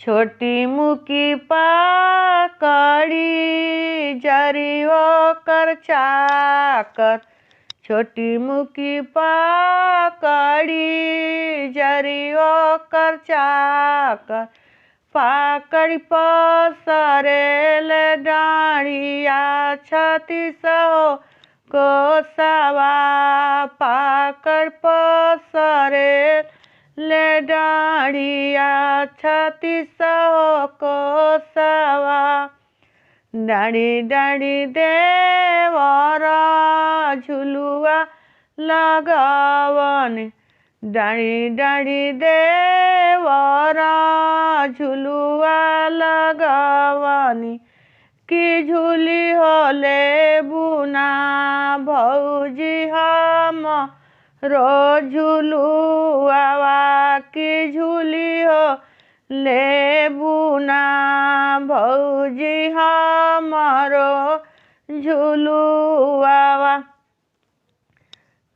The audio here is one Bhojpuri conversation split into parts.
छोटी मुकी पाकड़ी जरी ओकर चाकर। छोटी मुकी पाकड़ी जरी ओकर चाकर। पाकड़ी पसरेल डाँड़िया 36 कोसवा। पाकड़ पसरेल डाँड़िया 36 कोसवा। डाँड़ी डाँड़ी देवर झुलुआ लगावन। डाँड़ी डाँड़ी देवर झुलुआ लगावनी। कि झूली होले बुना भौजी हम रो झुलुआवा। कि झूली होले बुना भौजी हमरो झुलुआवा।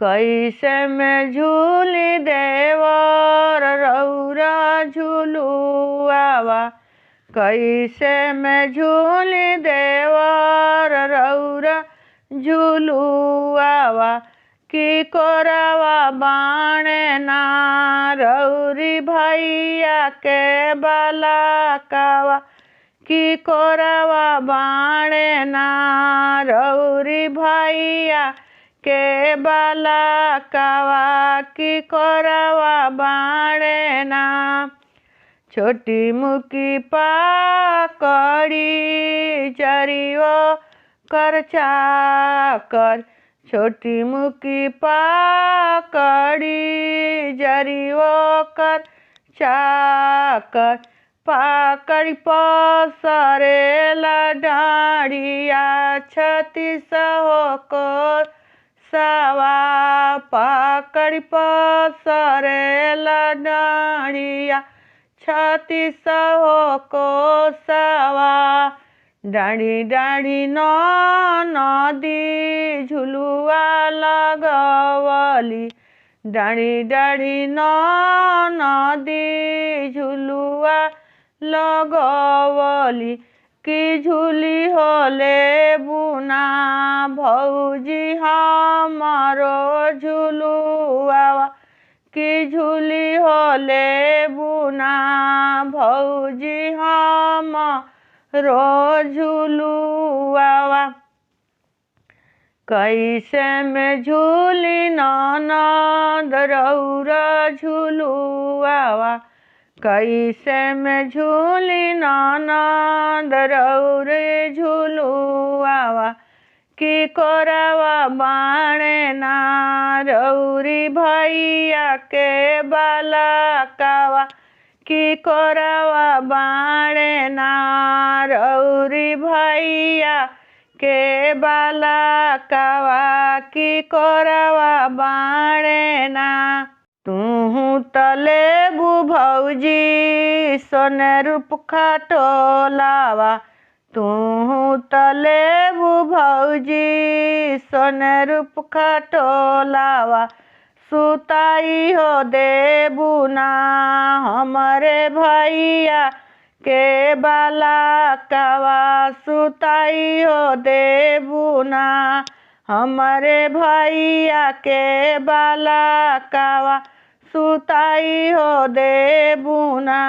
कैसे में झूली देवर रौरा झुलुआवा। कैसे में झूली देवर रौरा झुलुआवा। कि कोरावा बाणे ना रौरी भैया के बालकावा। कि कोरावा बाणे ना रौरी भैया के बालकावा। कि कोरावा बाणे ना। छोटी मुकी पाकड़ी जरी ओकर चाकर। छोटी मुकी पाकड़ी जरी ओकर चाकर। पाकड़ी पसरेल डाँड़िया 36 कोसवा। पाकड़ी पसरेल डाँड़िया 36 कोसवा। डाँड़ी डाँड़ी नदी झुलुआ लगवली। डाँड़ी डाँड़ी नदी झुलुआ लगवली। कि झूली होले बुना भौजी हमरो झुलुआवा। कि झूली होले बुना भौजी हमरो झुलुआवा। कैसे में झूली ननद रौरा झुलुआवा। कैसे में झूली ननद रौरे झुलुआवा। कि कोरावा बाणे ना रौरी भैया के बालकावा। कि कोरावा बाणे ना रौरी भैया के बालकावा। कि कोरावा बाणे ना। तू तलेबू भौजी सोने रूप खटोलावा। तू तलेबू भौजी सोने रूप खटोलावा। सुताई हो देबू ना हमरे भैया के बालकावा। सुताई हो देबू ना हमरे भैया के बालकावा। सुताई हो देबू ना।